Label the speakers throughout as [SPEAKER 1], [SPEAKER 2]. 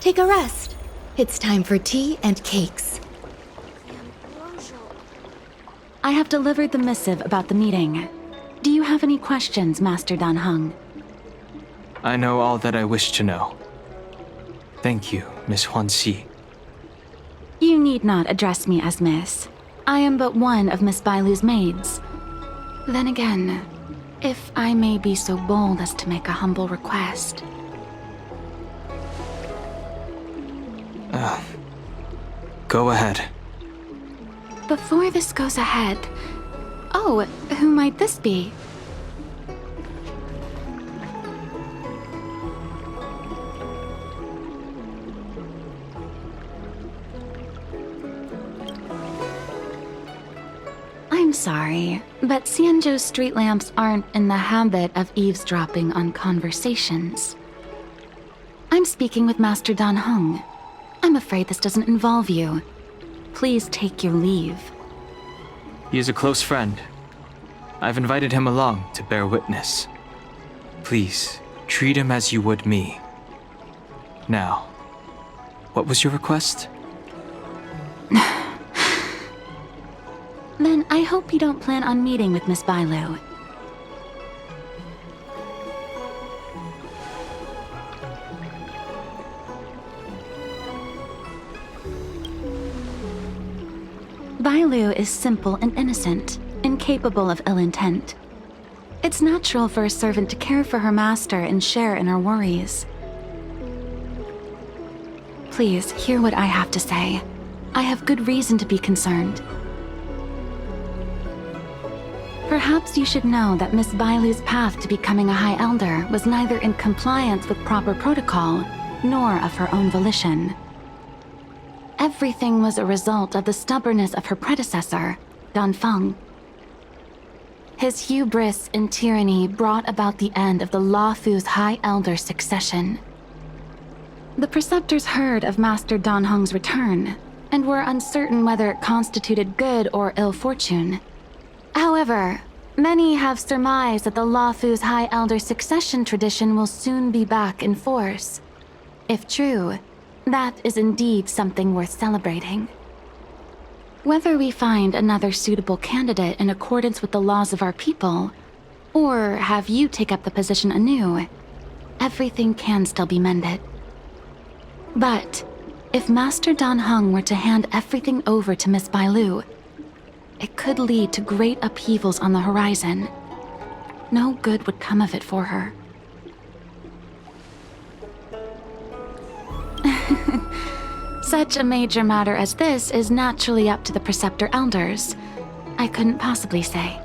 [SPEAKER 1] take a rest. It's time for tea and cakes.
[SPEAKER 2] I have delivered the missive about the meeting. Do you have any questions, Master Dan Heng?
[SPEAKER 3] I know all that I wish to know. Thank you, Miss Huanxi.
[SPEAKER 2] You need not address me as Miss. I am but one of Miss Bailu's maids. Then again, if I may be so bold as to make a humble request.
[SPEAKER 3] Go ahead.
[SPEAKER 2] Before this goes ahead... Oh, who might this be? I'm sorry, but Xianzhou's street lamps aren't in the habit of eavesdropping on conversations. I'm speaking with Master Dan Heng. I'm afraid this doesn't involve you. Please take your leave.
[SPEAKER 3] He is a close friend. I've invited him along to bear witness. Please, treat him as you would me. Now, what was your request?
[SPEAKER 2] Then I hope you don't plan on meeting with Miss Bailu. Bailu is simple and innocent, incapable of ill intent. It's natural for a servant to care for her master and share in her worries. Please, hear what I have to say. I have good reason to be concerned. Perhaps you should know that Miss Bailu's path to becoming a High Elder was neither in compliance with proper protocol, nor of her own volition. Everything was a result of the stubbornness of her predecessor, Dan Feng. His hubris and tyranny brought about the end of the Luofu's High Elder succession. The preceptors heard of Master Dan Heng's return, and were uncertain whether it constituted good or ill fortune. However, many have surmised that the Luofu's High Elder succession tradition will soon be back in force. If true, that is indeed something worth celebrating. Whether we find another suitable candidate in accordance with the laws of our people, or have you take up the position anew, everything can still be mended. But if Master Dan Heng were to hand everything over to Miss Bailu, it could lead to great upheavals on the horizon. No good would come of it for her. Such a major matter as this is naturally up to the Preceptor Elders. I couldn't possibly say.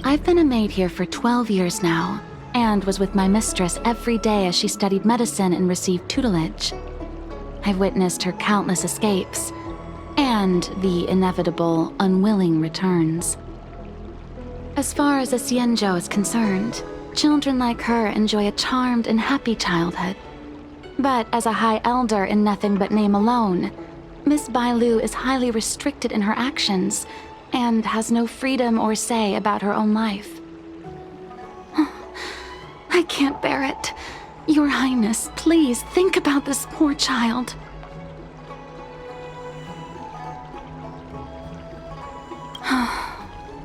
[SPEAKER 2] I've been a maid here for 12 years now, and was with my mistress every day as she studied medicine and received tutelage. I've witnessed her countless escapes, and the inevitable, unwilling returns. As far as a Xianzhou is concerned, children like her enjoy a charmed and happy childhood. But as a High Elder in nothing but name alone, Miss Bailu is highly restricted in her actions, and has no freedom or say about her own life. I can't bear it. Your Highness, please think about this poor child.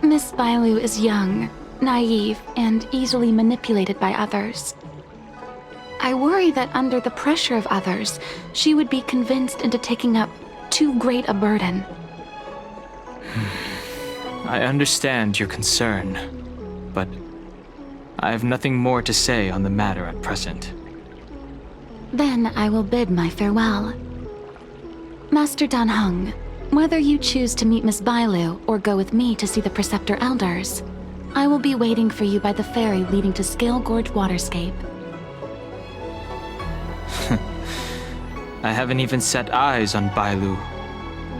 [SPEAKER 2] Miss Bailu is young, naive, and easily manipulated by others. I worry that under the pressure of others, she would be convinced into taking up too great a burden.
[SPEAKER 3] I understand your concern, but I have nothing more to say on the matter at present.
[SPEAKER 2] Then I will bid my farewell. Master Dan Heng, whether you choose to meet Miss Bailu or go with me to see the Preceptor Elders, I will be waiting for you by the ferry leading to Scale Gorge Waterscape.
[SPEAKER 3] I haven't even set eyes on Bailu,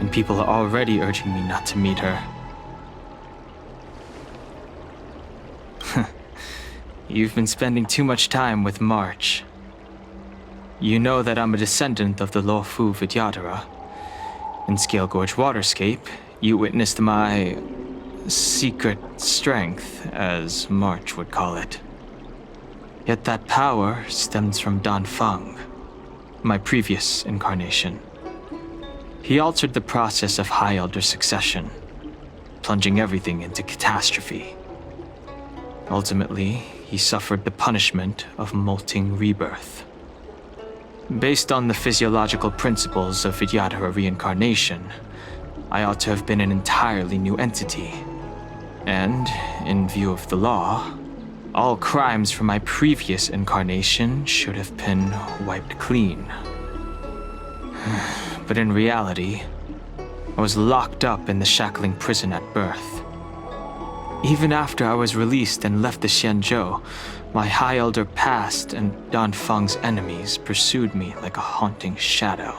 [SPEAKER 3] and people are already urging me not to meet her. You've been spending too much time with March. You know that I'm a descendant of the Luofu Vidyadhara. In Scale Gorge Waterscape, you witnessed my secret strength, as March would call it. Yet that power stems from Dan Feng, my previous incarnation. He altered the process of High Elder succession, plunging everything into catastrophe. Ultimately, he suffered the punishment of molting rebirth. Based on the physiological principles of Vidyadhara reincarnation, I ought to have been an entirely new entity. And, in view of the law, all crimes from my previous incarnation should have been wiped clean. But in reality, I was locked up in the shackling prison at birth. Even after I was released and left the Xianzhou, my High Elder past and Dan Feng's enemies pursued me like a haunting shadow.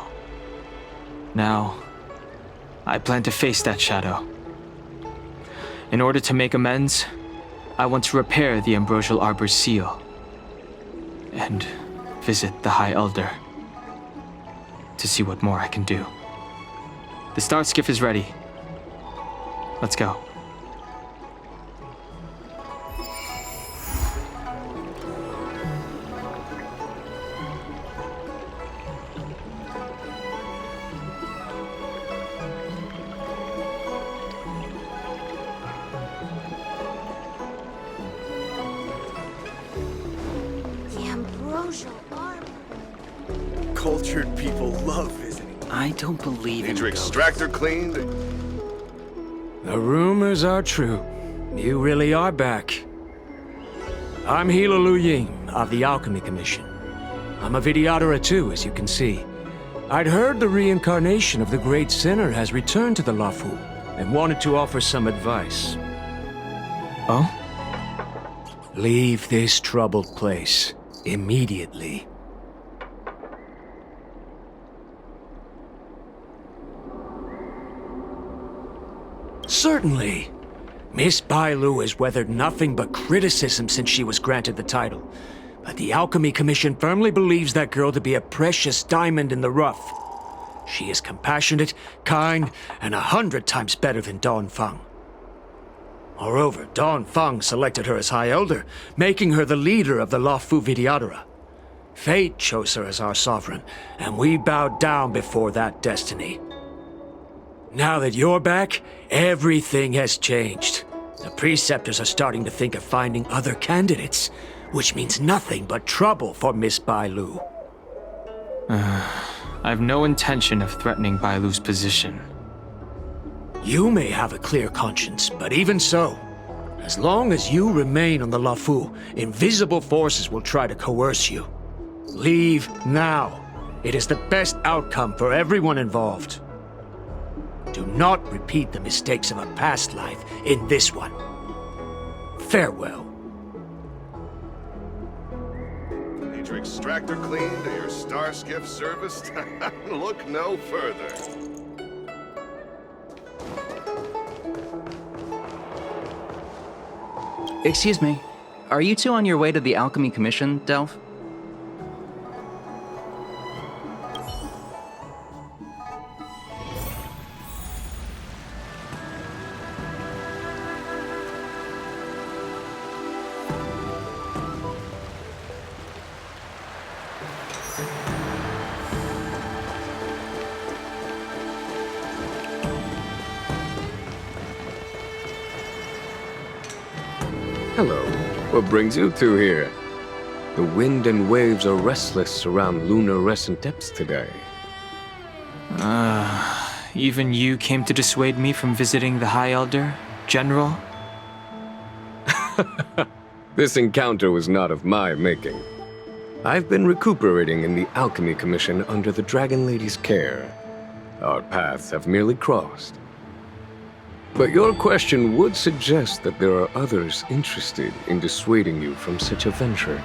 [SPEAKER 3] Now, I plan to face that shadow. In order to make amends, I want to repair the Ambrosial Arbor's seal and visit the High Elder to see what more I can do. The start skiff is ready. Let's go.
[SPEAKER 4] The Ambrosial Arbor.
[SPEAKER 5] Cultured people love visiting.
[SPEAKER 6] I don't believe
[SPEAKER 7] Need
[SPEAKER 6] in
[SPEAKER 7] your
[SPEAKER 6] ghosts.
[SPEAKER 7] extractor cleaned?
[SPEAKER 5] The rumors are true. You really are back. I'm Hila Lu Ying of the Alchemy Commission. I'm a Vidyadhara too, as you can see. I'd heard the reincarnation of the Great Sinner has returned to the Lafu and wanted to offer some advice.
[SPEAKER 3] Oh?
[SPEAKER 5] Leave this troubled place immediately. Certainly. Miss Bailu has weathered nothing but criticism since she was granted the title. But the Alchemy Commission firmly believes that girl to be a precious diamond in the rough. She is compassionate, kind, and 100 times better than Dan Feng. Moreover, Dan Feng selected her as High Elder, making her the leader of the Lafu Vidyadhara. Fate chose her as our sovereign, and we bowed down before that destiny. Now that you're back, everything has changed. The preceptors are starting to think of finding other candidates, which means nothing but trouble for Miss Bailu.
[SPEAKER 3] I have no intention of threatening Bailu's position.
[SPEAKER 5] You may have a clear conscience, but even so, as long as you remain on the Lafu, invisible forces will try to coerce you. Leave now. It is the best outcome for everyone involved. Do not repeat the mistakes of a past life in this one. Farewell.
[SPEAKER 7] Need your extractor cleaned or your star skiff serviced? Look no further.
[SPEAKER 6] Excuse me. Are you two on your way to the Alchemy Commission, Delph?
[SPEAKER 8] Hello. What brings you two here? The wind and waves are restless around lunar-rescent depths today.
[SPEAKER 3] Even you came to dissuade me from visiting the High Elder, General?
[SPEAKER 8] This encounter was not of my making. I've been recuperating in the Alchemy Commission under the Dragon Lady's care. Our paths have merely crossed. But your question would suggest that there are others interested in dissuading you from such a venture.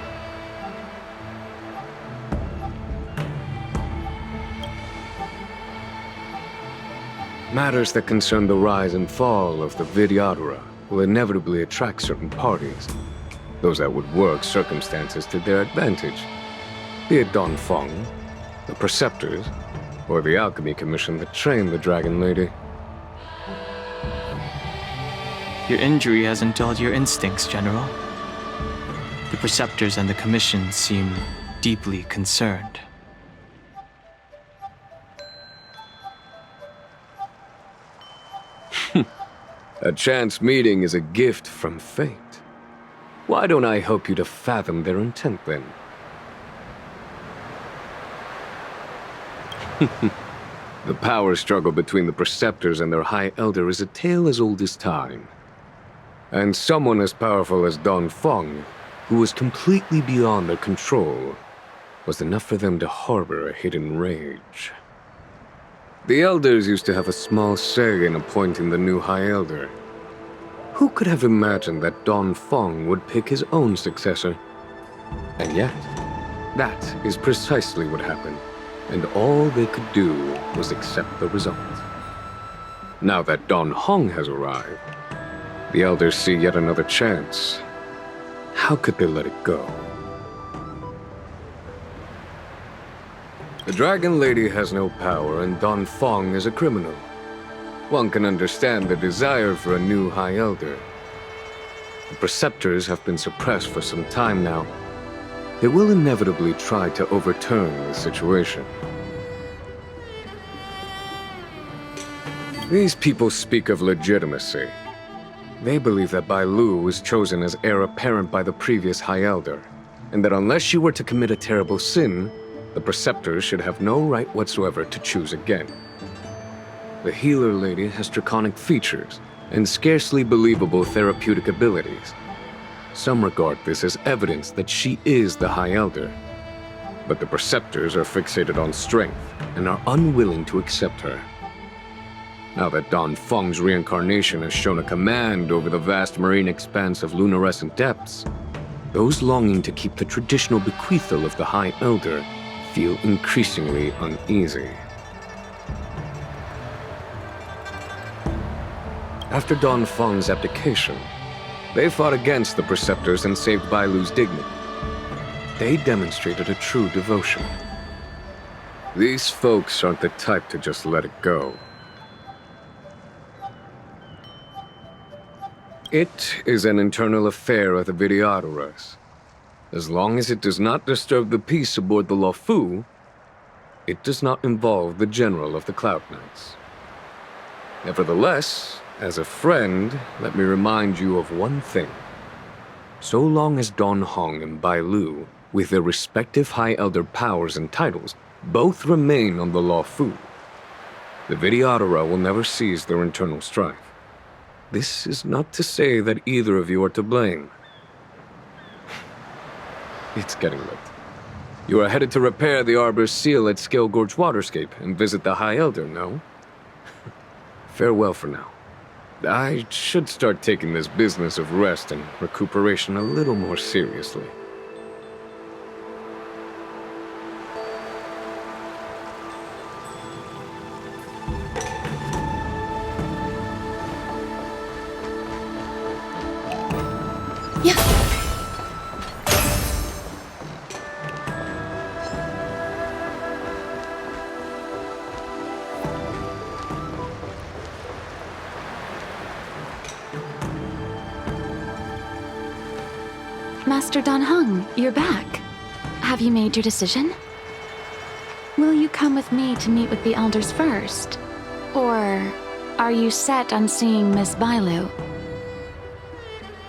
[SPEAKER 8] Matters that concern the rise and fall of the Vidyadhara will inevitably attract certain parties. Those that would work circumstances to their advantage. Be it Dan Feng, the Preceptors, or the Alchemy Commission that trained the Dragon Lady.
[SPEAKER 3] Your injury hasn't dulled your instincts, General. The Preceptors and the Commission seem deeply concerned.
[SPEAKER 8] A chance meeting is a gift from fate. Why don't I help you to fathom their intent then? The power struggle between the Preceptors and their High Elder is a tale as old as time. And someone as powerful as Don Feng, who was completely beyond their control, was enough for them to harbor a hidden rage. The Elders used to have a small say in appointing the new High Elder. Who could have imagined that Don Feng would pick his own successor? And yet, that is precisely what happened, and all they could do was accept the result. Now that Don Hong has arrived, the Elders see yet another chance. How could they let it go? The Dragon Lady has no power, and Don Feng is a criminal. One can understand the desire for a new High Elder. The Preceptors have been suppressed for some time now. They will inevitably try to overturn the situation. These people speak of legitimacy. They believe that Bai Lu was chosen as heir apparent by the previous High Elder, and that unless she were to commit a terrible sin, the Preceptors should have no right whatsoever to choose again. The Healer Lady has draconic features and scarcely believable therapeutic abilities. Some regard this as evidence that she is the High Elder. But the Preceptors are fixated on strength and are unwilling to accept her. Now that Don Feng's reincarnation has shown a command over the vast marine expanse of luminescent depths, those longing to keep the traditional bequeathal of the High Elder feel increasingly uneasy. After Don Feng's abdication, they fought against the Preceptors and saved Bai Lu's dignity. They demonstrated a true devotion. These folks aren't the type to just let it go. It is an internal affair of the Videodoras. As long as it does not disturb the peace aboard the Luofu, it does not involve the General of the Cloud Knights. Nevertheless, as a friend, let me remind you of one thing. So long as Don Hong and Bai Lu, with their respective High Elder powers and titles, both remain on the Luofu, the Videodora will never cease their internal strife. This is not to say that either of you are to blame. It's getting late. You are headed to repair the Arbor's seal at Scale Gorge Waterscape and visit the High Elder, no? Farewell for now. I should start taking this business of rest and recuperation a little more seriously.
[SPEAKER 2] Master Dan Heng, you're back. Have you made your decision? Will you come with me to meet with the Elders first? Or are you set on seeing Miss Bai Lu?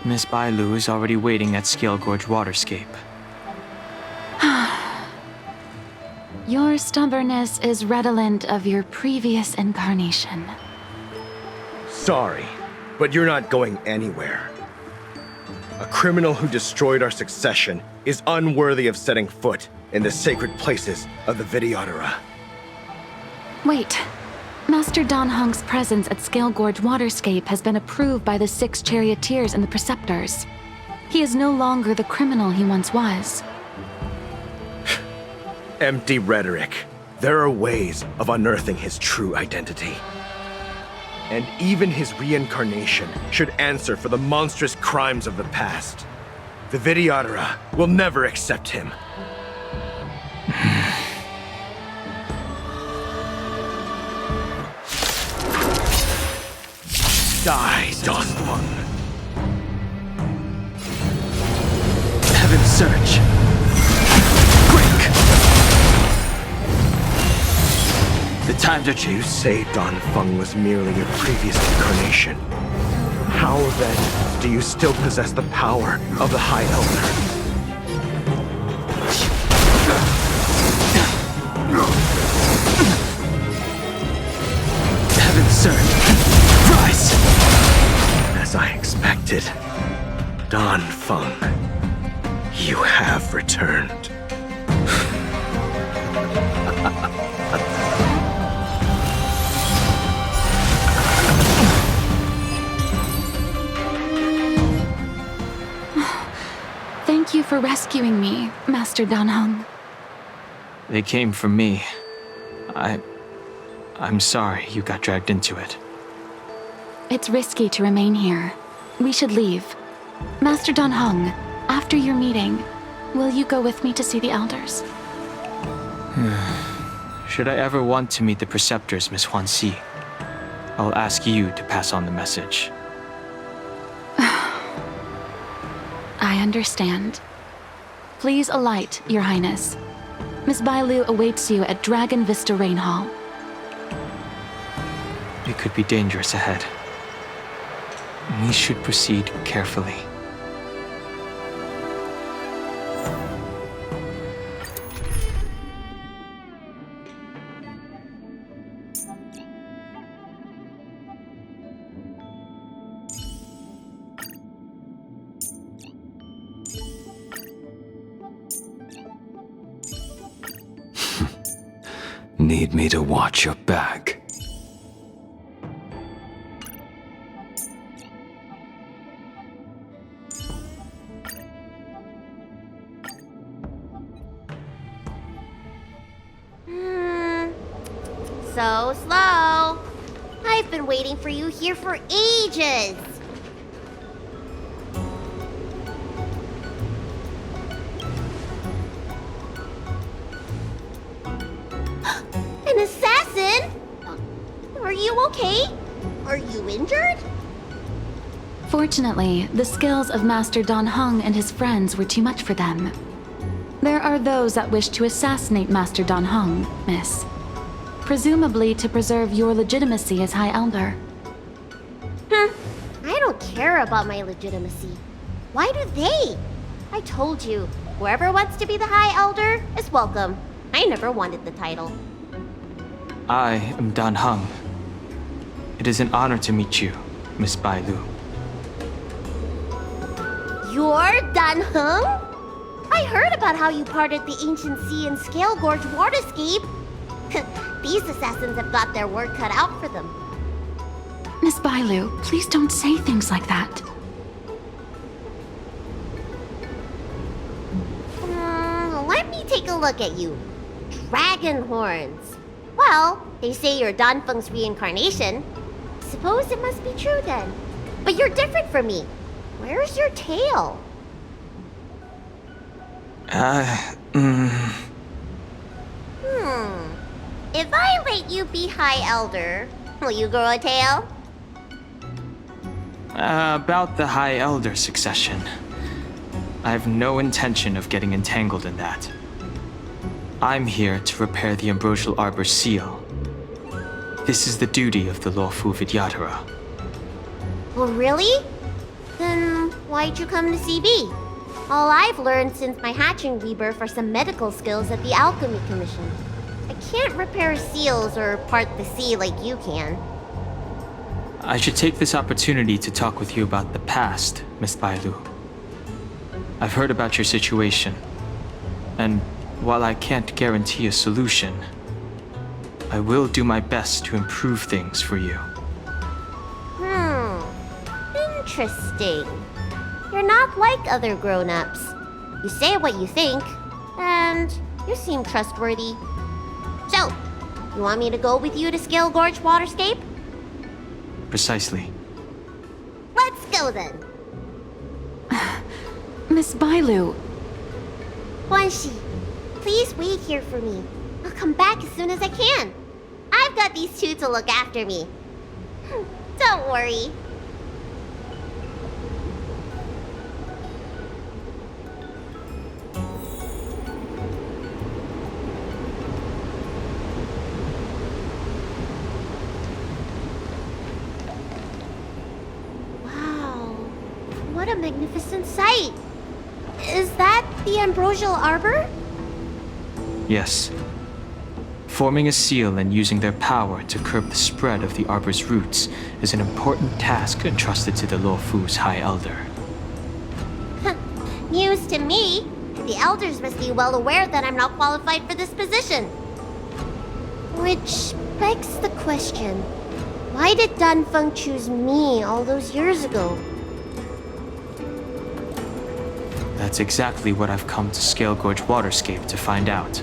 [SPEAKER 3] Miss Bai Lu is already waiting at Scale Gorge Waterscape.
[SPEAKER 2] Your stubbornness is redolent of your previous incarnation.
[SPEAKER 9] Sorry, but you're not going anywhere. A criminal who destroyed our succession is unworthy of setting foot in the sacred places of the Videodora.
[SPEAKER 2] Wait. Master Dan Heng's presence at Scale Gorge Waterscape has been approved by the 6 charioteers and the Preceptors. He is no longer the criminal he once was.
[SPEAKER 9] Empty rhetoric. There are ways of unearthing his true identity. And even his reincarnation should answer for the monstrous crimes of the past. The Videodora will never accept him. Die, Don Feng.
[SPEAKER 3] Heaven's Surge. Break! The times are
[SPEAKER 9] You
[SPEAKER 3] changed.
[SPEAKER 9] say Don Feng was merely your previous incarnation. How then do you still possess the power of the High Elder?
[SPEAKER 3] Heaven's Surge. Rise!
[SPEAKER 9] As I expected, Don Feng, you have returned.
[SPEAKER 2] Thank you for rescuing me, Master Dan Heng.
[SPEAKER 3] They came for me. I'm sorry you got dragged into it.
[SPEAKER 2] It's risky to remain here. We should leave. Master Dan Heng, after your meeting, will you go with me to see the elders?
[SPEAKER 3] Should I ever want to meet the preceptors, Miss Huan Si, I'll ask you to pass on the message.
[SPEAKER 2] I understand. Please alight, Your Highness. Miss Bailu awaits you at Dragon Vista Rain Hall.
[SPEAKER 3] It could be dangerous ahead. We should proceed carefully.
[SPEAKER 8] Need me to watch your back?
[SPEAKER 4] So slow. I've been waiting for you here for ages. An assassin? Are you okay? Are you injured?
[SPEAKER 2] Fortunately, the skills of Master Dan Heng and his friends were too much for them. There are those that wish to assassinate Master Dan Heng, Miss. Presumably to preserve your legitimacy as High Elder.
[SPEAKER 4] I don't care about my legitimacy. Why do they? I told you, whoever wants to be the High Elder is welcome. I never wanted the title.
[SPEAKER 3] I am Dan Heng. It is an honor to meet you, Miss Bailu.
[SPEAKER 4] You're Dan Heng? I heard about how you parted the ancient sea and Scale Gorge waterscape. These assassins have got their work cut out for them.
[SPEAKER 2] Miss Bailu, please don't say things like that.
[SPEAKER 4] Let me take a look at you. Dragon horns. Well, they say you're Dan Feng's reincarnation. Suppose it must be true then. But you're different from me. Where's your tail? If I let you be High Elder, will you grow a tail?
[SPEAKER 3] About the High Elder succession. I have no intention of getting entangled in that. I'm here to repair the Ambrosial Arbor's seal. This is the duty of the Lawfu Vidyadhara.
[SPEAKER 4] Well, really? Then why'd you come to CB? All I've learned since my hatching rebirth are some medical skills at the Alchemy Commission. I can't repair seals or part the sea like you can.
[SPEAKER 3] I should take this opportunity to talk with you about the past, Miss Bailu. I've heard about your situation, and while I can't guarantee a solution, I will do my best to improve things for you.
[SPEAKER 4] Interesting. You're not like other grown-ups. You say what you think, and you seem trustworthy. So, you want me to go with you to Scale Gorge Waterscape?
[SPEAKER 3] Precisely.
[SPEAKER 4] Let's go then.
[SPEAKER 2] Miss Bailu,
[SPEAKER 4] Guanxi, please wait here for me. I'll come back as soon as I can. I've got these two to look after me. Don't worry. What a magnificent sight! Is that the Ambrosial Arbor?
[SPEAKER 3] Yes. Forming a seal and using their power to curb the spread of the Arbor's roots is an important task entrusted to the Luofu's High Elder.
[SPEAKER 4] News to me. The elders must be well aware that I'm not qualified for this position. Which begs the question, why did Danfeng choose me all those years ago?
[SPEAKER 3] That's exactly what I've come to Scale Gorge Waterscape to find out.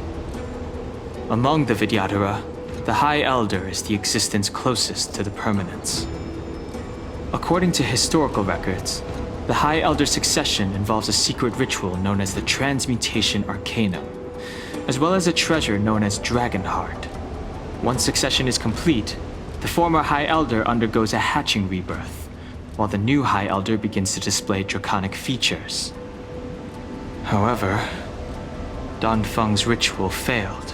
[SPEAKER 3] Among the Vidyadhara, the High Elder is the existence closest to the permanence. According to historical records, the High Elder's succession involves a secret ritual known as the Transmutation Arcanum, as well as a treasure known as Dragon Heart. Once succession is complete, the former High Elder undergoes a hatching rebirth, while the new High Elder begins to display draconic features. However, Danfeng's ritual failed,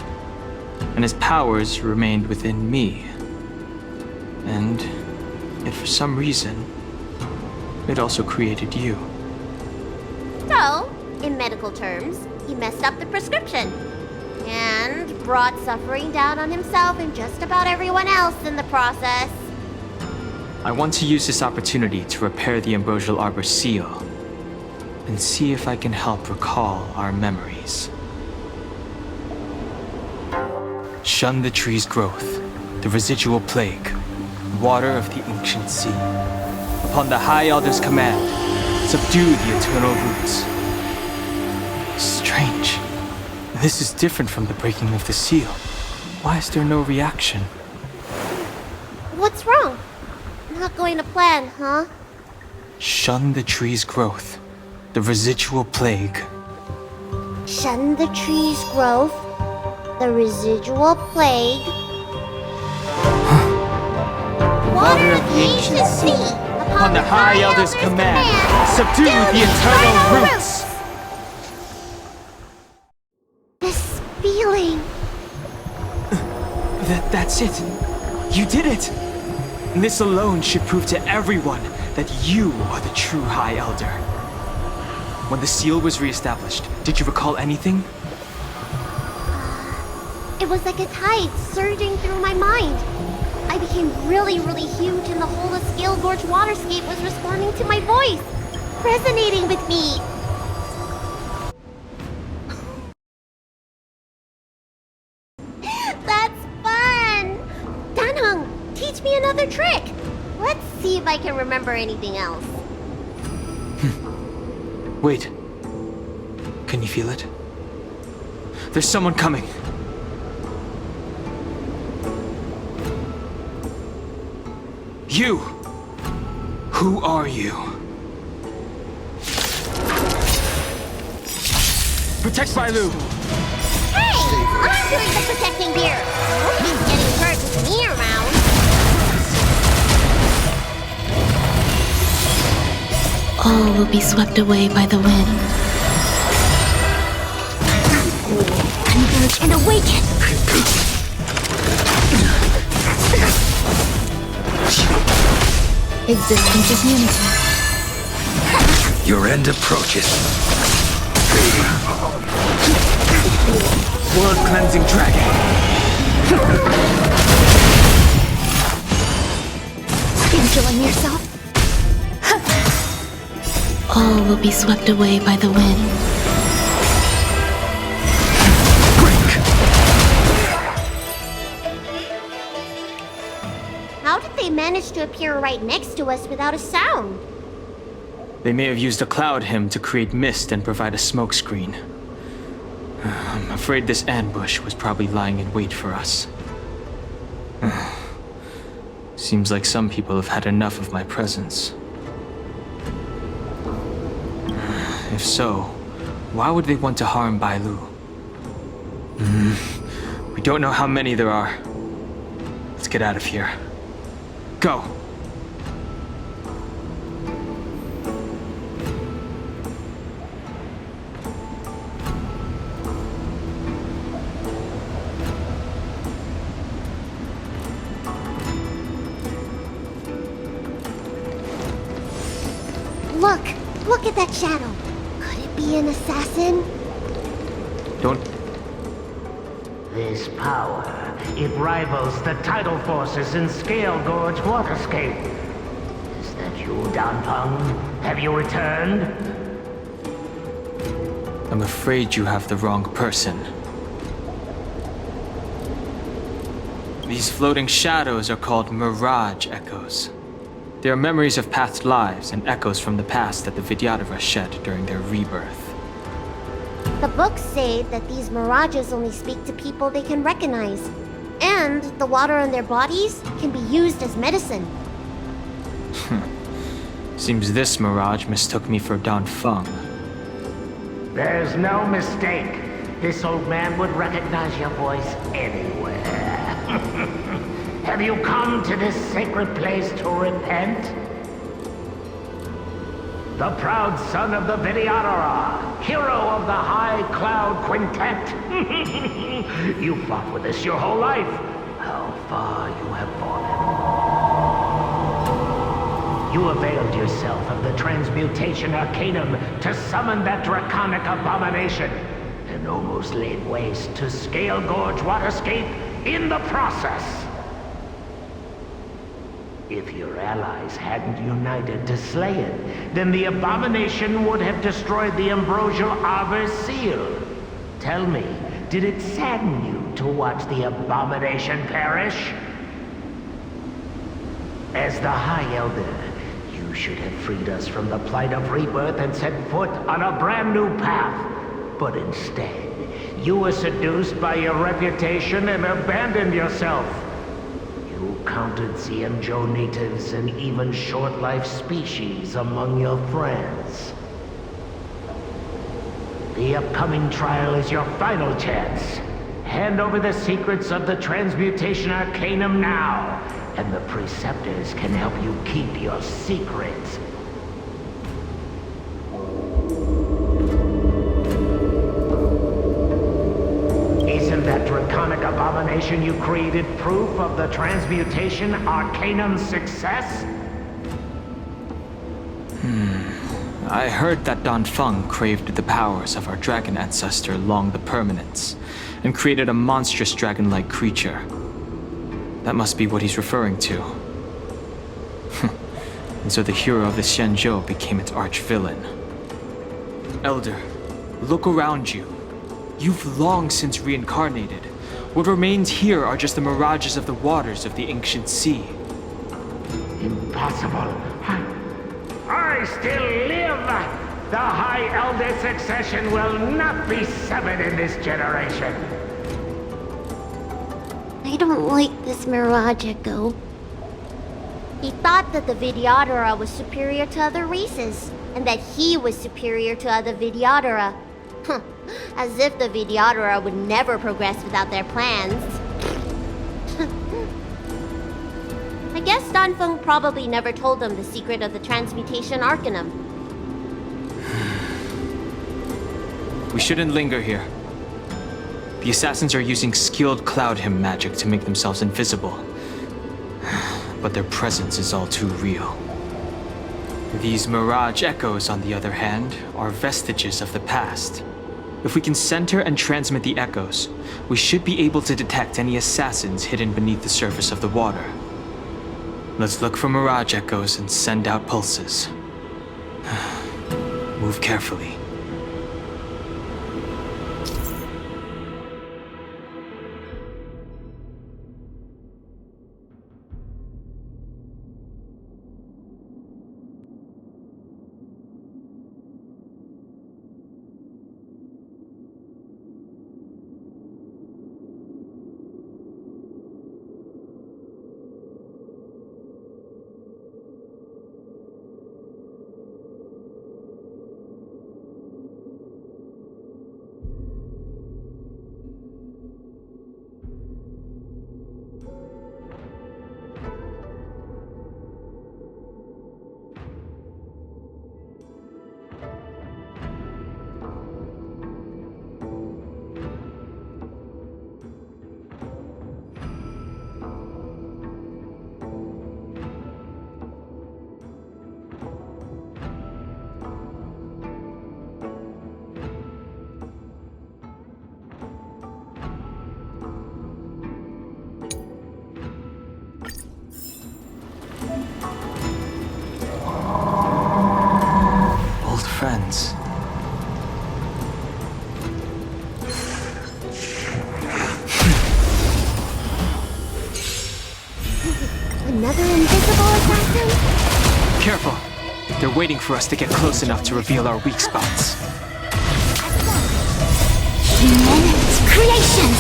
[SPEAKER 3] and his powers remained within me. And yet for some reason, it also created you.
[SPEAKER 4] So, in medical terms, he messed up the prescription. And brought suffering down on himself and just about everyone else in the process.
[SPEAKER 3] I want to use this opportunity to repair the Ambrosial Arbor seal, and see if I can help recall our memories. Shun the tree's growth, the residual plague, water of the ancient sea. Upon the High Elder's command, subdue the eternal roots. Strange. This is different from the breaking of the seal. Why is there no reaction?
[SPEAKER 4] What's wrong? Not going to plan, huh?
[SPEAKER 3] Shun the tree's growth, the residual plague.
[SPEAKER 4] Shun the tree's growth, the residual plague. Water of the ancient sea.
[SPEAKER 3] Upon the High Elder's command, subdue the eternal roots!
[SPEAKER 4] This feeling.
[SPEAKER 3] That's it. You did it! This alone should prove to everyone that you are the true High Elder. When the seal was reestablished, did you recall anything?
[SPEAKER 4] It was like a tide surging through my mind. I became really huge and the whole of Scale Gorge Waterscape was responding to my voice, resonating with me. That's fun! Danheng, teach me another trick. Let's see if I can remember anything else.
[SPEAKER 3] Wait. Can you feel it? There's someone coming. You! Who are you? Protect Bailu!
[SPEAKER 4] Hey! I'm doing the protecting here! Nobody's getting hurt with me around.
[SPEAKER 1] All will be swept away by the wind.
[SPEAKER 4] Converge and awaken!
[SPEAKER 1] Existence is unity.
[SPEAKER 9] Your end approaches.
[SPEAKER 3] World-cleansing dragon!
[SPEAKER 1] Enjoying yourself? All will be swept away by the wind.
[SPEAKER 4] How did they manage to appear right next to us without a sound?
[SPEAKER 3] They may have used a cloud hymn to create mist and provide a smokescreen. I'm afraid this ambush was probably lying in wait for us. Seems like some people have had enough of my presence. If so, why would they want to harm Bailu? We don't know how many there are. Let's get out of here. Go!
[SPEAKER 4] Look, Look at that shadow. Could it be an assassin?
[SPEAKER 3] Don't...
[SPEAKER 10] This power, it rivals the tidal forces in Scale Gorge Waterscape. Is that you, Danpeng? Have you returned?
[SPEAKER 3] I'm afraid you have the wrong person. These floating shadows are called mirage echoes. They are memories of past lives and echoes from the past that the Vidyadhara shed during their rebirth.
[SPEAKER 4] The books say that these mirages only speak to people they can recognize. And the water on their bodies can be used as medicine.
[SPEAKER 3] Seems this mirage mistook me for Danfeng.
[SPEAKER 10] There's no mistake. This old man would recognize your voice anywhere. Have you come to this sacred place to repent? The proud son of the Vidyadhara, hero of the High Cloud Quintet. You fought with us your whole life. How far you have fallen. You availed yourself of the Transmutation Arcanum to summon that draconic abomination, and almost laid waste to Scale Gorge Waterscape in the process. If your allies hadn't united to slay it, then the abomination would have destroyed the ambrosial Arbor seal. Tell me, did it sadden you to watch the abomination perish? As the High Elder, you should have freed us from the plight of rebirth and set foot on a brand new path. But instead, you were seduced by your reputation and abandoned yourself. You counted Xianzhou natives and even short-life species among your friends. The upcoming trial is your final chance. Hand over the secrets of the Transmutation Arcanum now, and the Preceptors can help you keep your secrets. Isn't that draconic abomination you created proof of the Transmutation Arcanum's success?
[SPEAKER 3] I heard that Danfeng craved the powers of our dragon ancestor Long the Permanence, and created a monstrous dragon-like creature. That must be what he's referring to. And so the hero of the Xianzhou became its arch-villain. Elder, look around you. You've long since reincarnated. What remains here are just the mirages of the waters of the ancient sea.
[SPEAKER 10] Impossible. I still live! The High Elder succession will not be severed in this generation.
[SPEAKER 4] I don't like this mirage echo. He thought that the Vidyadhara was superior to other races, and that he was superior to other Vidyadhara. As if the Vidyadhara would never progress without their plans. I guess Danfeng probably never told them the secret of the Transmutation Arcanum.
[SPEAKER 3] We shouldn't linger here. The assassins are using skilled cloud hymn magic to make themselves invisible. But their presence is all too real. These mirage echoes, on the other hand, are vestiges of the past. If we can center and transmit the echoes, we should be able to detect any assassins hidden beneath the surface of the water. Let's look for mirage echoes and send out pulses. Move carefully.
[SPEAKER 4] Another invisible assassin?
[SPEAKER 3] Careful. They're waiting for us to get close enough to reveal our weak spots.
[SPEAKER 1] Human creations!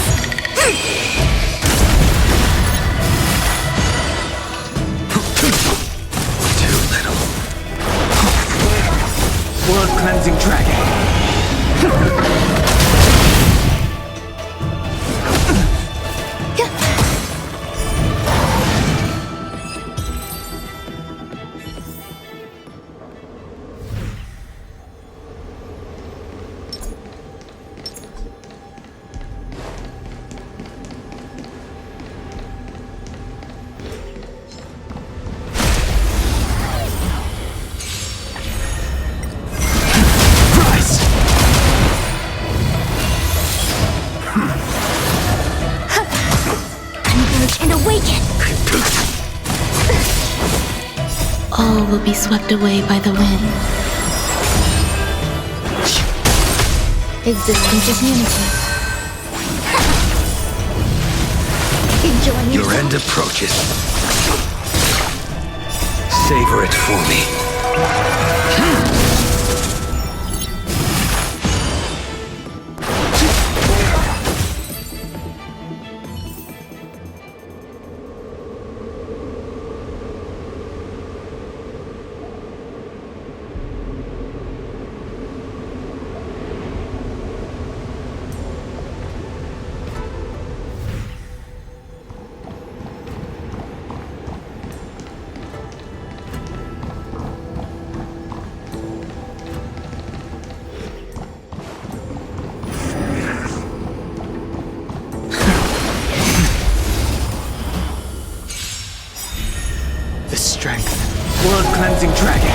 [SPEAKER 3] Too little. Blood-cleansing dragon.
[SPEAKER 1] All will be swept away by the wind. Existence is unity. Enjoy
[SPEAKER 9] Your end approaches. Savor it for me.
[SPEAKER 3] The strength. Blood-cleansing dragon.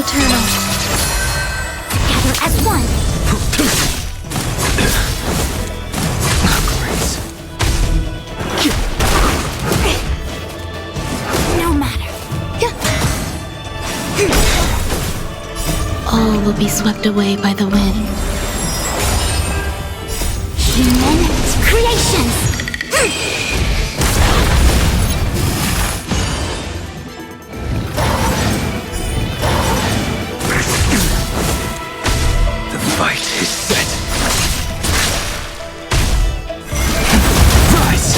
[SPEAKER 1] eternal. Together as one. No matter. All will be swept away by the wind. Human creations!
[SPEAKER 9] The fight is set.
[SPEAKER 3] Rise!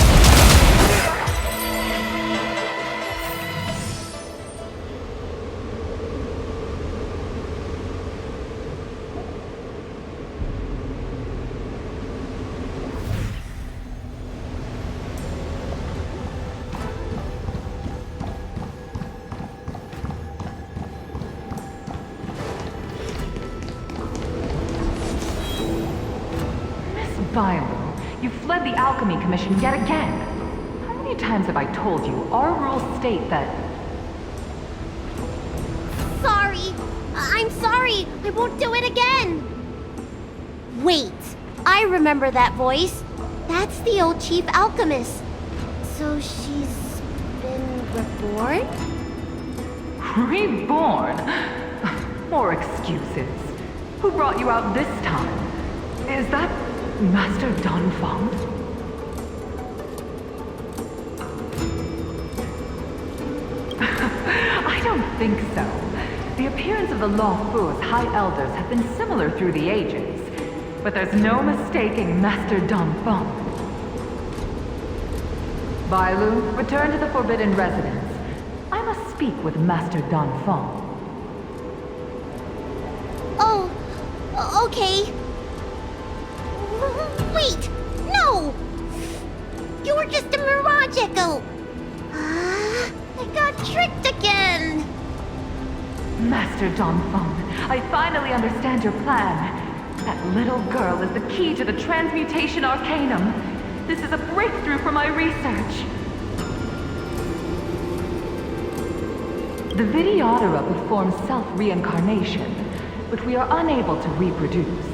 [SPEAKER 11] Vita, you fled the Alchemy Commission yet again. How many times have I told you our rules state that...
[SPEAKER 4] Sorry. I'm sorry. I won't do it again. Wait. I remember that voice. That's the old chief alchemist. So she's been reborn?
[SPEAKER 11] Reborn? More excuses. Who brought you out this time? Is that Master Danfeng? I don't think so. The appearance of the Lawfu's High Elders have been similar through the ages, but there's no mistaking Master Danfeng. Bailu, return to the Forbidden Residence. I must speak with Master Danfeng.
[SPEAKER 4] Oh, okay. Wait! No! You were just a mirage echo! I got tricked again!
[SPEAKER 11] Master Danfeng, I finally understand your plan. That little girl is the key to the Transmutation Arcanum. This is a breakthrough for my research. The Vidyadhara performs self-reincarnation, but we are unable to reproduce.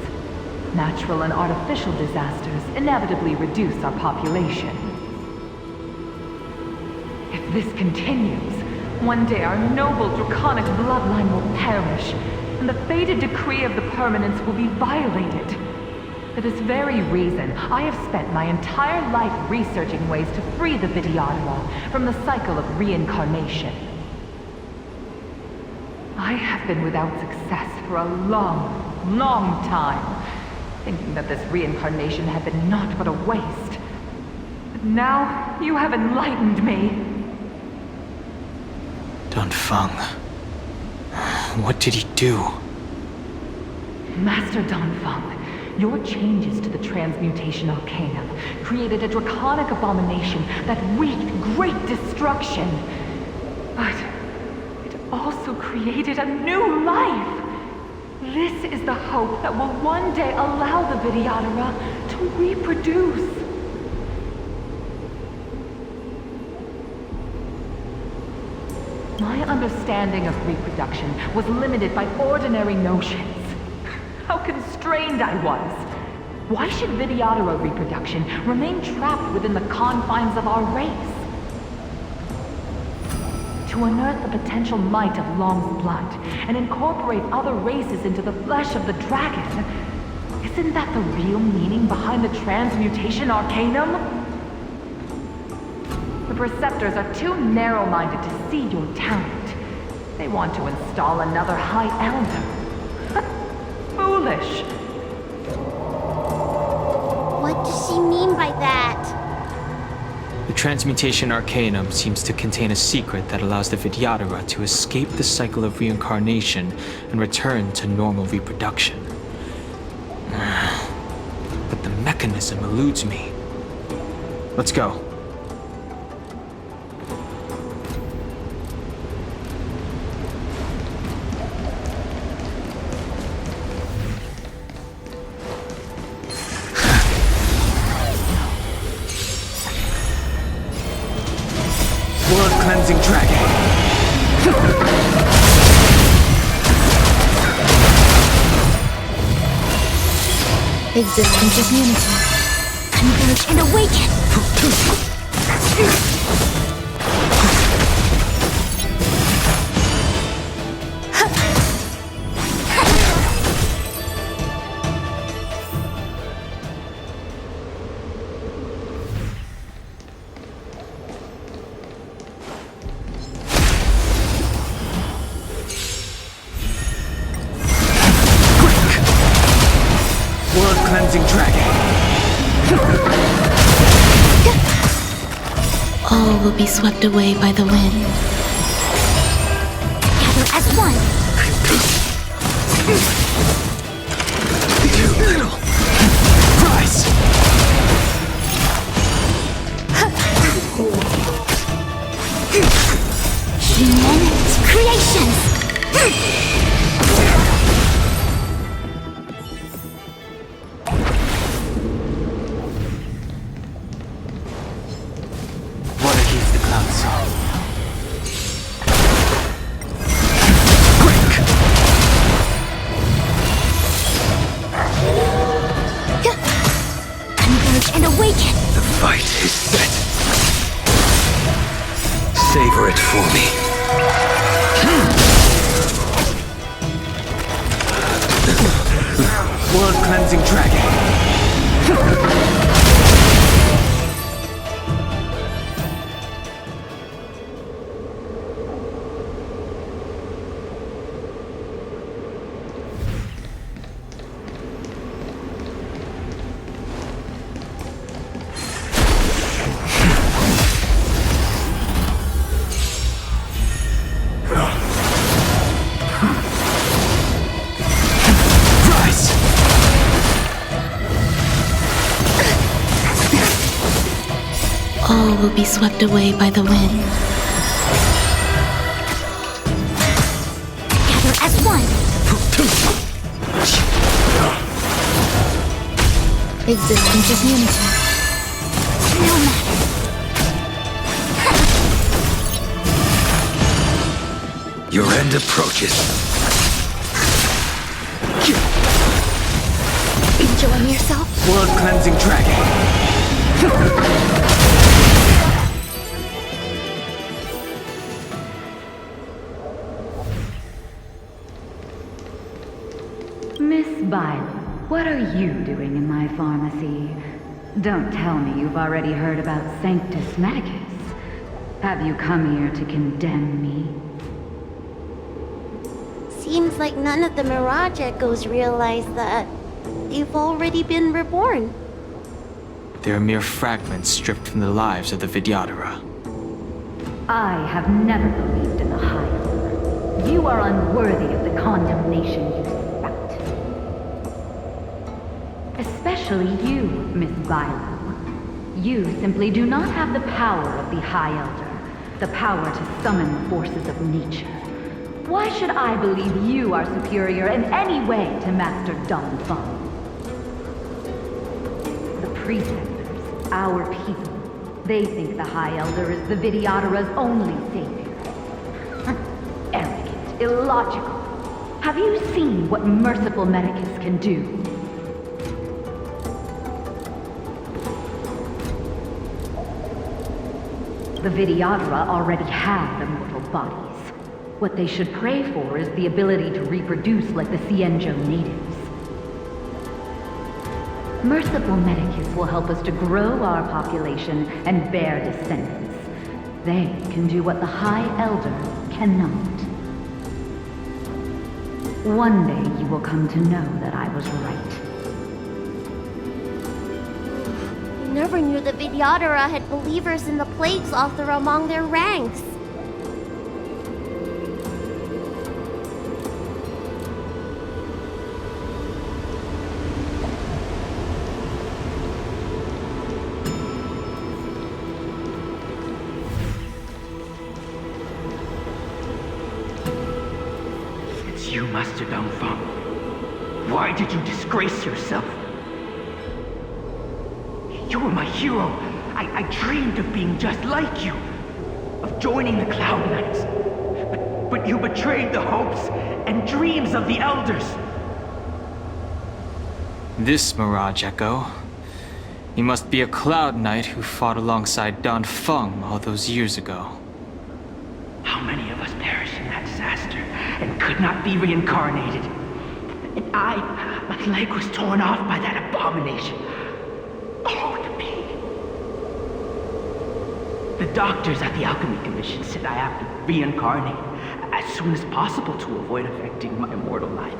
[SPEAKER 11] Natural and artificial disasters inevitably reduce our population. If this continues, one day our noble draconic bloodline will perish, and the fated decree of the permanence will be violated. For this very reason, I have spent my entire life researching ways to free the Vidyadhara from the cycle of reincarnation. I have been without success for a long, long time, thinking that this reincarnation had been naught but a waste. But now, you have enlightened me.
[SPEAKER 3] Danfeng. What did he do?
[SPEAKER 11] Master Danfeng, your changes to the transmutation arcanum created a draconic abomination that wreaked great destruction. But it also created a new life. This is the hope that will one day allow the Vidyadhara to reproduce. My understanding of reproduction was limited by ordinary notions. How constrained I was! Why should Vidyadhara reproduction remain trapped within the confines of our race? To unearth the potential might of Long's blood and incorporate other races into the flesh of the dragon, isn't that the real meaning behind the transmutation arcanum? The Preceptors are too narrow-minded to see your talent. They want to install another High Elder. Foolish.
[SPEAKER 4] What does she mean by that?
[SPEAKER 3] The transmutation arcanum seems to contain a secret that allows the Vidyadhara to escape the cycle of reincarnation and return to normal reproduction. But the mechanism eludes me. Let's go. Cleansing dragon.
[SPEAKER 1] Existence is unity. Converge and awaken!
[SPEAKER 3] Cleansing dragon.
[SPEAKER 1] All will be swept away by the wind. Gather as one!
[SPEAKER 3] Too little. Rise!
[SPEAKER 1] Human creations! And awaken!
[SPEAKER 8] The fight is set. Savor it for me.
[SPEAKER 3] World cleansing dragon.
[SPEAKER 1] All will be swept away by the wind. Gather as one! Existence is unity. No matter.
[SPEAKER 8] Your end approaches.
[SPEAKER 1] Enjoying yourself?
[SPEAKER 3] World cleansing dragon.
[SPEAKER 11] Miss Vita, what are you doing in my pharmacy? Don't tell me you've already heard about Sanctus Medicus. Have you come here to condemn me?
[SPEAKER 4] Seems like none of the Mirage Echoes realize that you've already been reborn.
[SPEAKER 3] They are mere fragments stripped from the lives of the Vidyadhara.
[SPEAKER 11] I have never believed in the High Elder. You are unworthy of the condemnation you spout. Especially you, Miss Vilo. You simply do not have the power of the High Elder, the power to summon the forces of nature. Why should I believe you are superior in any way to Master Don Fung? The Preceptors, our people, they think the High Elder is the Vidyadhara's only savior. Arrogant, illogical. Have you seen what merciful Medicus can do? The Vidyadhara already have immortal bodies. What they should pray for is the ability to reproduce like the Cienjo natives. Merciful Medicus will help us to grow our population and bear descendants. They can do what the High Elder cannot. One day you will come to know that I was right.
[SPEAKER 4] I never knew the Vidyadhara had believers in the Plagues Author among their ranks.
[SPEAKER 10] It's you, Master Dong Feng. Why did you disgrace yourself? You were my hero. I dreamed of being just like you. Of joining the Cloud Knights. But you betrayed the hopes and dreams of the Elders.
[SPEAKER 3] This Mirage Echo. He must be a Cloud Knight who fought alongside Don Feng all those years ago.
[SPEAKER 10] How many of us perished in that disaster and could not be reincarnated? And my leg was torn off by that abomination. Oh, the pain. The doctors at the Alchemy Commission said I have to reincarnate as soon as possible to avoid affecting my immortal life.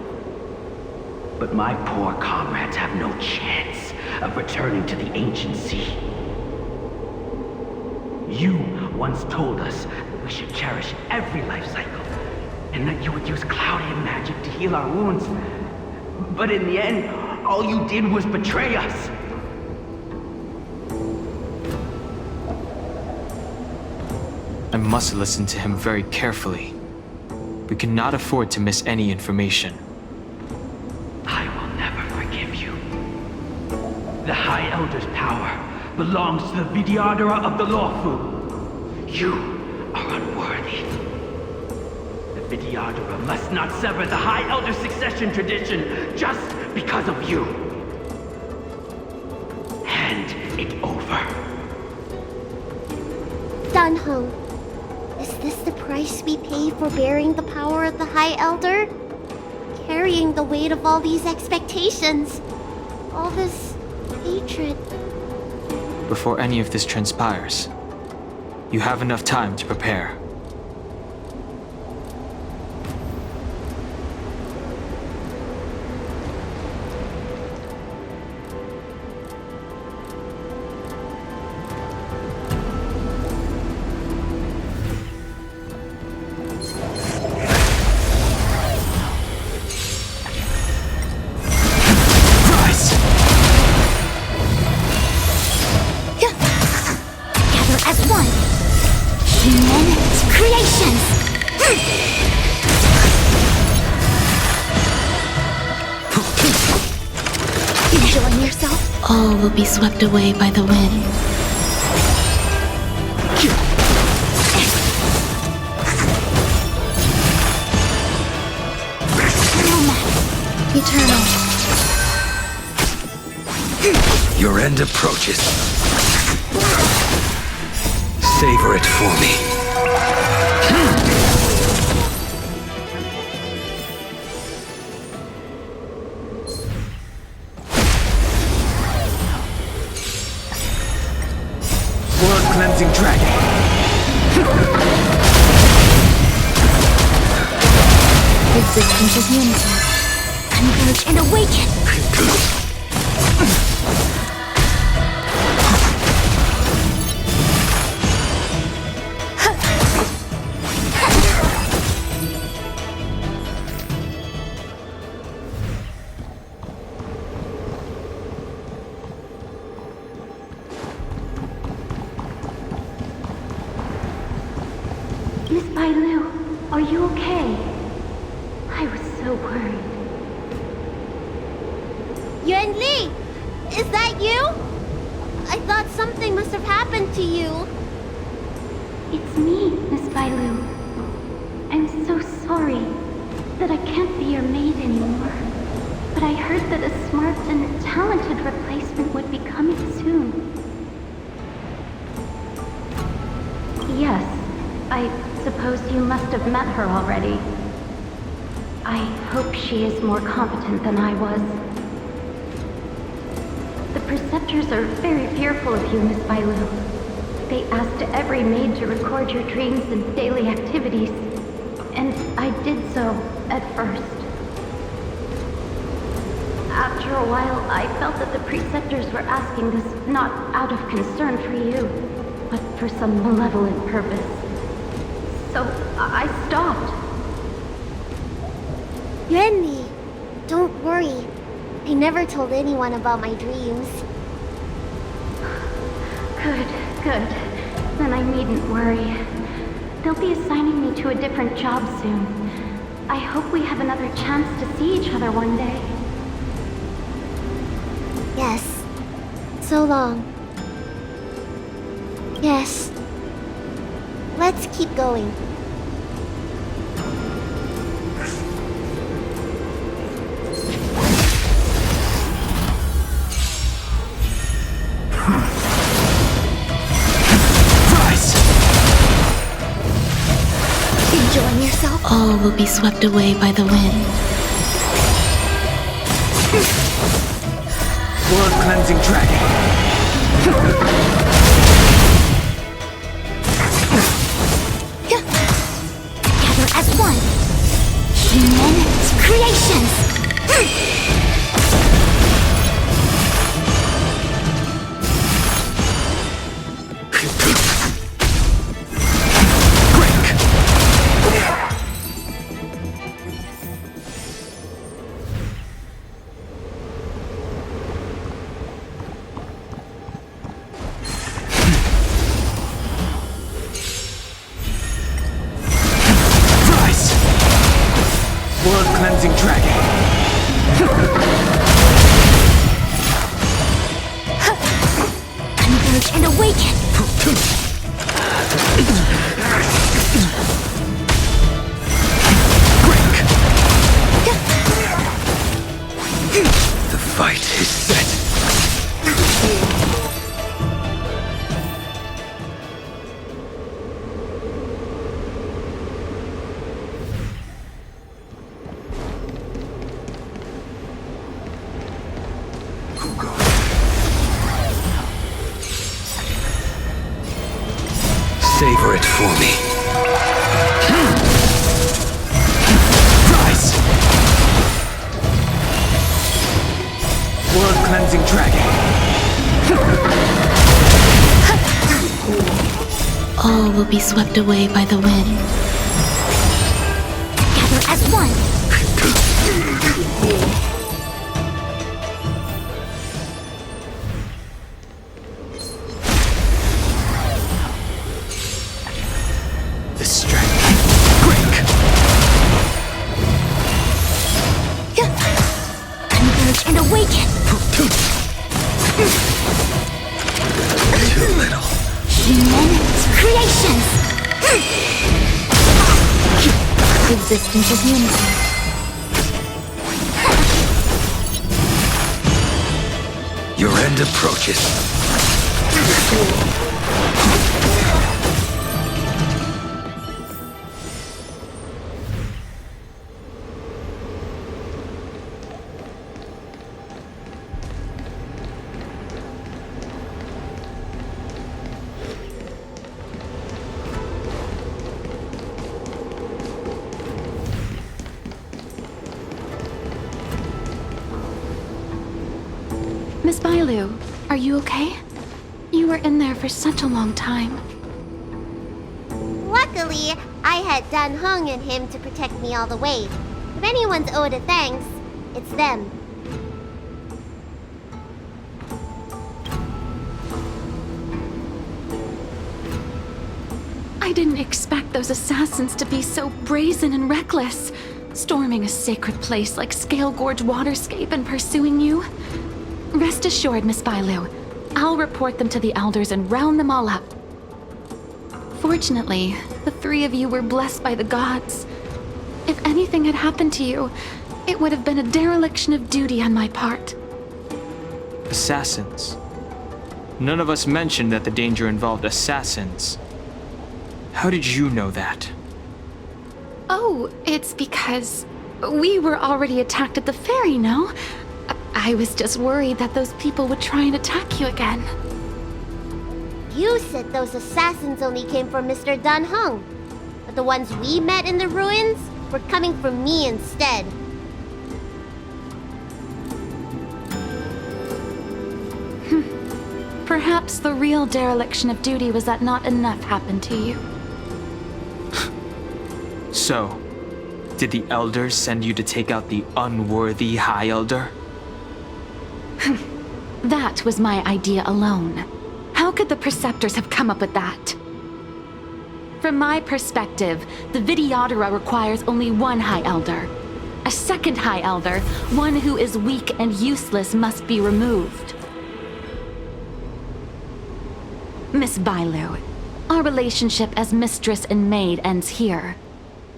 [SPEAKER 10] But my poor comrades have no chance of returning to the ancient sea. You once told us that we should cherish every life cycle, and that you would use Cloudian magic to heal our wounds. But in the end, all you did was betray us.
[SPEAKER 3] I must listen to him very carefully. We cannot afford to miss any information.
[SPEAKER 10] I will never forgive you. The High Elder's power belongs to the Vidyadhara of the Lawfu. You are unworthy. The Vidyadhara must not sever the High Elder succession tradition just because of you. Hand it over.
[SPEAKER 4] Dunhong, is this the price we pay for bearing the power of the High Elder? Carrying the weight of all these expectations. All this hatred.
[SPEAKER 3] Before any of this transpires, you have enough time to prepare.
[SPEAKER 1] All will be swept away by the wind. Eternal.
[SPEAKER 9] Your end approaches. Savor it for me.
[SPEAKER 5] cleansing dragon!
[SPEAKER 1] Existence is unity. Converge and awaken!
[SPEAKER 12] Miss Bailu, are you okay? I was so worried.
[SPEAKER 4] Yuan Li! Is that you? I thought something must have happened to you.
[SPEAKER 12] It's me, Miss Bailu. I'm so sorry that I can't be your maid anymore. But I heard that a smart and talented replacement would be coming soon. Yes, I suppose you must have met her already. I hope she is more competent than I was. The Preceptors are very fearful of you, Miss Bailu. They asked every maid to record your dreams and daily activities, and I did so at first. After a while, I felt that the Preceptors were asking this not out of concern for you, but for some malevolent purpose. So I stopped.
[SPEAKER 4] Yuan Li, don't worry. I never told anyone about my dreams.
[SPEAKER 12] Good, good. Then I needn't worry. They'll be assigning me to a different job soon. I hope we have another chance to see each other one day.
[SPEAKER 4] Yes. So long. Yes. Let's keep going.
[SPEAKER 1] Enjoying yourself? All will be swept away by the wind.
[SPEAKER 5] Blood cleansing dragon!
[SPEAKER 1] Gather as one. Human creations.
[SPEAKER 5] Blood cleansing dragon!
[SPEAKER 1] Converge and awaken.
[SPEAKER 9] The fight is set.
[SPEAKER 5] Savor it for me. Rise! Blood cleansing dragon.
[SPEAKER 1] All will be swept away by the wind. Gather as one.
[SPEAKER 5] The strength. Break!
[SPEAKER 1] Converge and awaken.
[SPEAKER 9] Too little.
[SPEAKER 1] Human creations. Existence is unity.
[SPEAKER 9] Your end approaches.
[SPEAKER 2] Miss Bailu, are you okay? You were in there for such a long time.
[SPEAKER 4] Luckily, I had Dan Heng and him to protect me all the way. If anyone's owed a thanks, it's them.
[SPEAKER 2] I didn't expect those assassins to be so brazen and reckless, storming a sacred place like Scale Gorge Waterscape and pursuing you. Rest assured, Miss Bailu, I'll report them to the elders and round them all up. Fortunately, the three of you were blessed by the gods. If anything had happened to you, it would have been a dereliction of duty on my part.
[SPEAKER 3] Assassins. None of us mentioned that the danger involved assassins. How did you know that?
[SPEAKER 2] Oh, it's because we were already attacked at the ferry, no? I was just worried that those people would try and attack you again.
[SPEAKER 4] You said those assassins only came from Mr. Dan Heng, but the ones we met in the ruins were coming from me instead.
[SPEAKER 2] Perhaps the real dereliction of duty was that not enough happened to you.
[SPEAKER 3] So, did the elders send you to take out the unworthy High Elder?
[SPEAKER 2] That was my idea alone. How could the Preceptors have come up with that? From my perspective, the Videodora requires only one High Elder. A second High Elder, one who is weak and useless, must be removed. Miss Bailu, our relationship as mistress and maid ends here.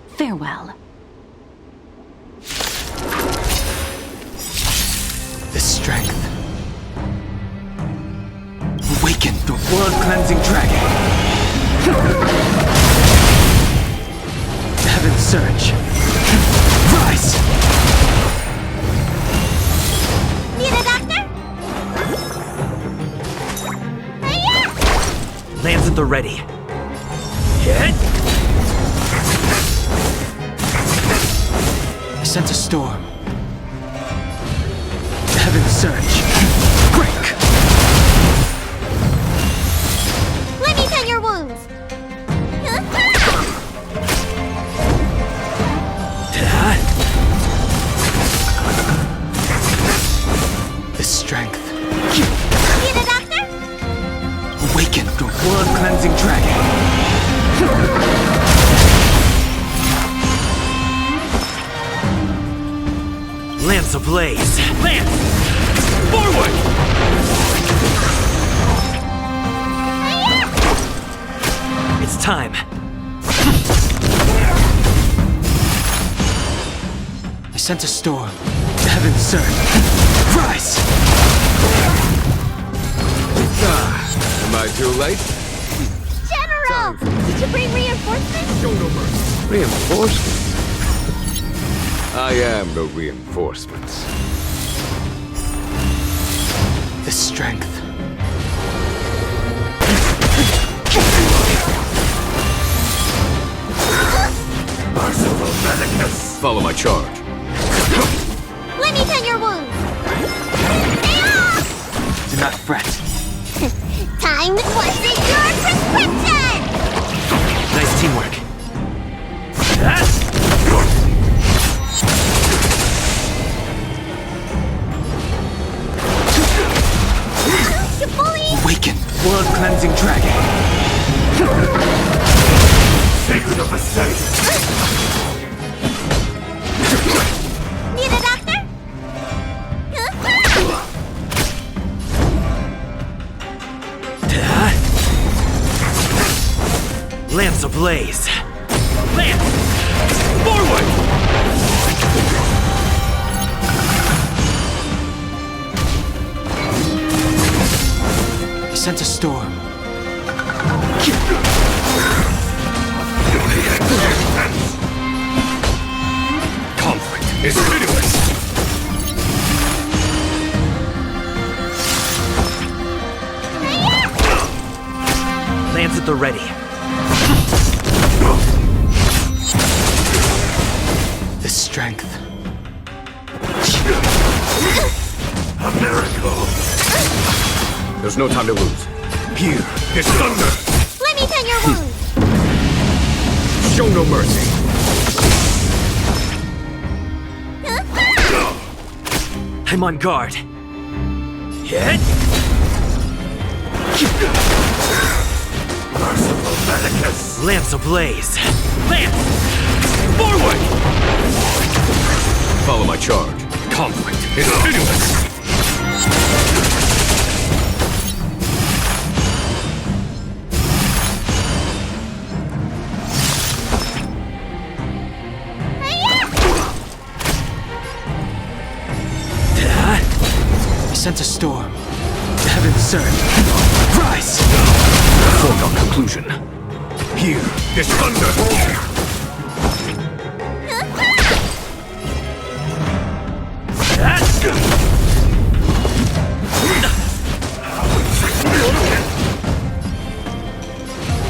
[SPEAKER 2] Farewell.
[SPEAKER 3] The strength. Awaken the blood-cleansing dragon. Heaven's surge. Rise!
[SPEAKER 4] Need a doctor? Hiya!
[SPEAKER 5] Lance at the ready. Hit!
[SPEAKER 3] I sense a storm. Heaven's surge. Break!
[SPEAKER 4] Let me tend your wounds.
[SPEAKER 3] The strength.
[SPEAKER 4] Need a doctor?
[SPEAKER 3] Awaken the blood-cleansing dragon.
[SPEAKER 5] Lance ablaze! Lance! Forward! It's time.
[SPEAKER 3] I sense a storm. Heaven's surge. Rise!
[SPEAKER 8] Am I too late?
[SPEAKER 4] General! Did you bring reinforcements?
[SPEAKER 8] Reinforcements? I am the reinforcements.
[SPEAKER 3] The strength.
[SPEAKER 8] Follow my charge.
[SPEAKER 4] Let me tend your wounds.
[SPEAKER 3] Do not fret.
[SPEAKER 4] Time to question your prescription!
[SPEAKER 5] Nice teamwork.
[SPEAKER 4] You bully!
[SPEAKER 3] Awaken, blood-cleansing dragon.
[SPEAKER 9] Sacred of the city.
[SPEAKER 4] Need a doctor?
[SPEAKER 5] Lance ablaze! Lance! Forward!
[SPEAKER 3] I sense a storm.
[SPEAKER 9] Conflict is pitiless.
[SPEAKER 5] Lance at the ready.
[SPEAKER 3] The strength.
[SPEAKER 9] A miracle.
[SPEAKER 8] There's no time to lose. Here is thunder!
[SPEAKER 4] Let me tend your wounds!
[SPEAKER 8] Show no mercy.
[SPEAKER 5] I'm on guard. Hit!
[SPEAKER 9] Merciful Medicus!
[SPEAKER 5] Lance ablaze! Lance! Forward!
[SPEAKER 8] Follow my charge. Conflict is pitiless.
[SPEAKER 3] I sense a storm. The heavens surge. Rise!
[SPEAKER 8] Foregone conclusion. Here is thunder!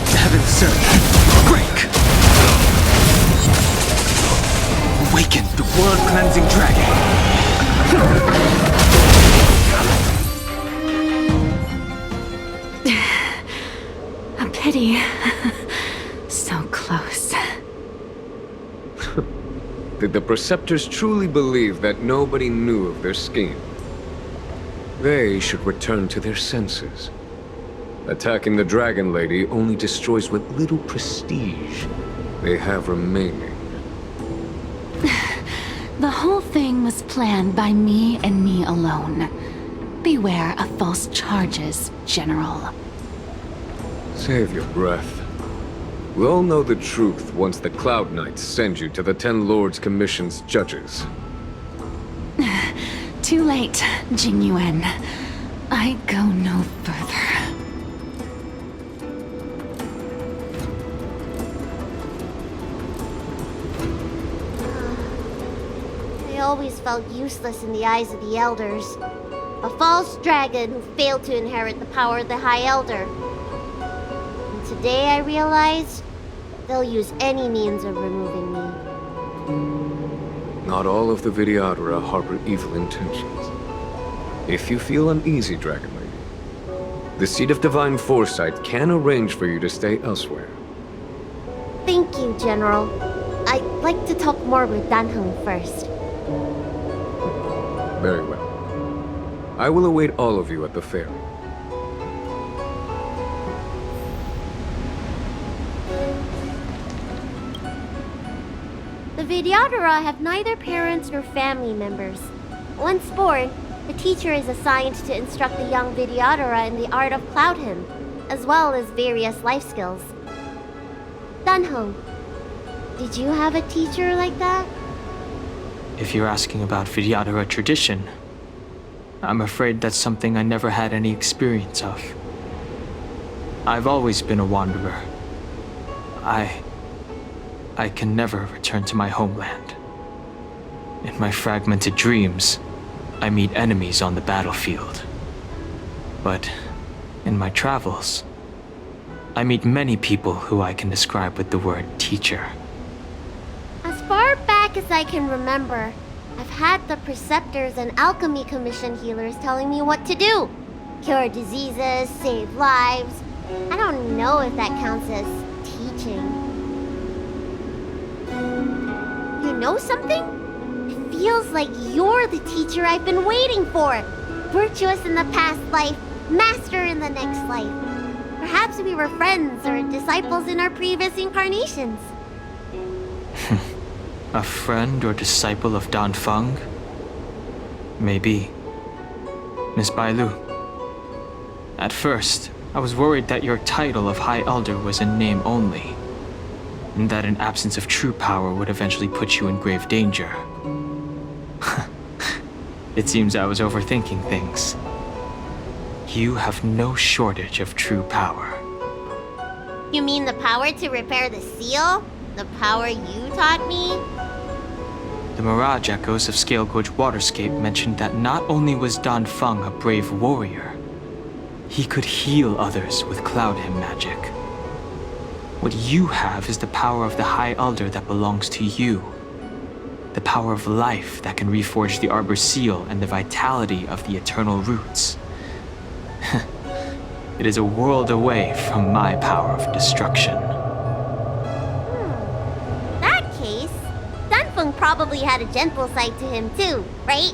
[SPEAKER 3] The heavens surge. Break! Awaken the world-cleansing dragon!
[SPEAKER 2] A pity. So close.
[SPEAKER 8] Did the Preceptors truly believe that nobody knew of their scheme? They should return to their senses. Attacking the Dragon Lady only destroys what little prestige they have remaining.
[SPEAKER 2] The whole thing was planned by me and me alone. Beware of false charges, General.
[SPEAKER 8] Save your breath. We'll know the truth once the Cloud Knights send you to the Ten Lords Commission's judges.
[SPEAKER 2] Too late, Jing Yuan. I go no further.
[SPEAKER 4] I always felt useless in the eyes of the Elders. A false dragon who failed to inherit the power of the High Elder. And today I realized they'll use any means of removing me.
[SPEAKER 8] Not all of the Vidyadhara harbor evil intentions. If you feel uneasy, Dragon Lady, the Seat of Divine Foresight can arrange for you to stay elsewhere.
[SPEAKER 4] Thank you, General. I'd like to talk more with Danheng first.
[SPEAKER 8] Very well. I will await all of you at the fair.
[SPEAKER 4] The Vidyadhara have neither parents nor family members. Once born, the teacher is assigned to instruct the young Vidyadhara in the art of Cloud Hymn, as well as various life skills. Danheng, did you have a teacher like that?
[SPEAKER 3] If you're asking about Vidyadhara tradition, I'm afraid that's something I never had any experience of. I've always been a wanderer. I can never return to my homeland. In my fragmented dreams, I meet enemies on the battlefield. But in my travels, I meet many people who I can describe with the word teacher.
[SPEAKER 4] As far back as I can remember, I've had the Preceptors and Alchemy Commission healers telling me what to do. Cure diseases, save lives. I don't know if that counts as teaching. You know something? It feels like you're the teacher I've been waiting for. Virtuous in the past life, master in the next life. Perhaps we were friends or disciples in our previous incarnations.
[SPEAKER 3] A friend or disciple of Danfeng? Maybe. Miss Bailu. At first, I was worried that your title of High Elder was in name only, and that an absence of true power would eventually put you in grave danger. It seems I was overthinking things. You have no shortage of true power.
[SPEAKER 4] You mean the power to repair the seal? The power you taught me?
[SPEAKER 3] The Mirage Echoes of Scale Gorge Waterscape mentioned that not only was Danfeng a brave warrior, he could heal others with Cloud Hymn magic. What you have is the power of the High Elder that belongs to you. The power of life that can reforge the Arbor's seal and the vitality of the eternal roots. It is a world away from my power of destruction.
[SPEAKER 4] That case, Dunfeng probably had a gentle side to him too, right?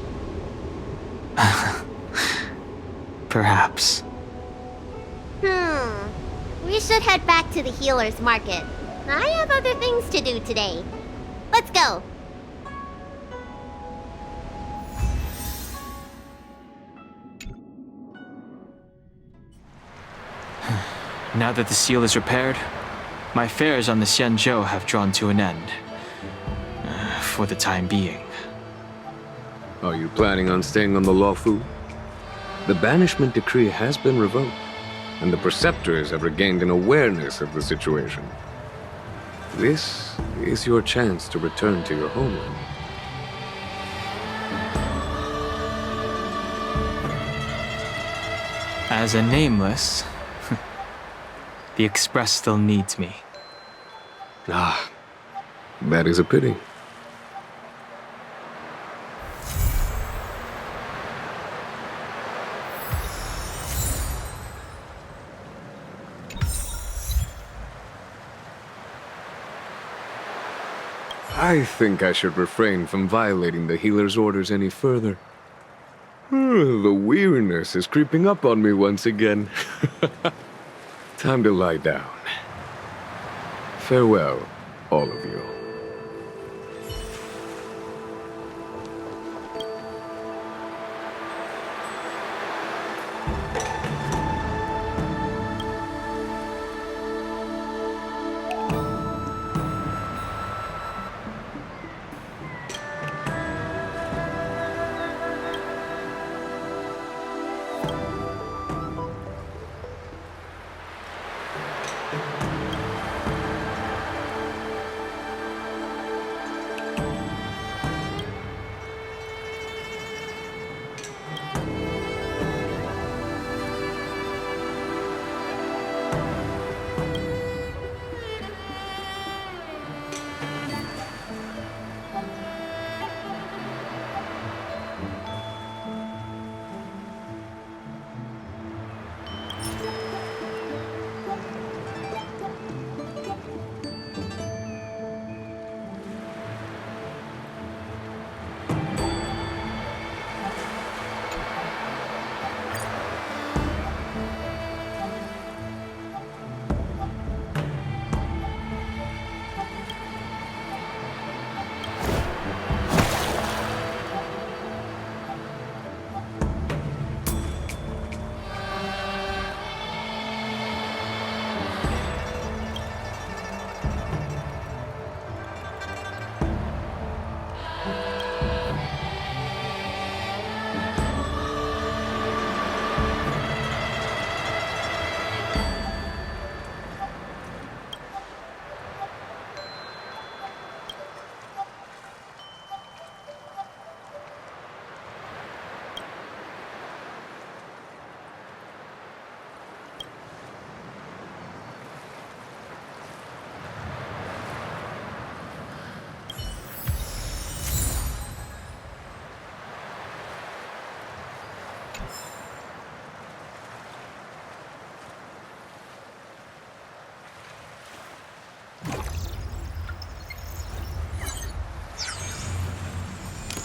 [SPEAKER 3] Perhaps.
[SPEAKER 4] We should head back to the healer's market. I have other things to do today. Let's go.
[SPEAKER 3] Now that the seal is repaired, my fares on the Xianzhou have drawn to an end. For the time being.
[SPEAKER 8] Are you planning on staying on the Luofu? The banishment decree has been revoked, and the preceptors have regained an awareness of the situation. This is your chance to return to your homeland.
[SPEAKER 3] As a nameless, the Express still needs me.
[SPEAKER 8] Ah, that is a pity. I think I should refrain from violating the healer's orders any further. The weariness is creeping up on me once again. Time to lie down. Farewell, all of you.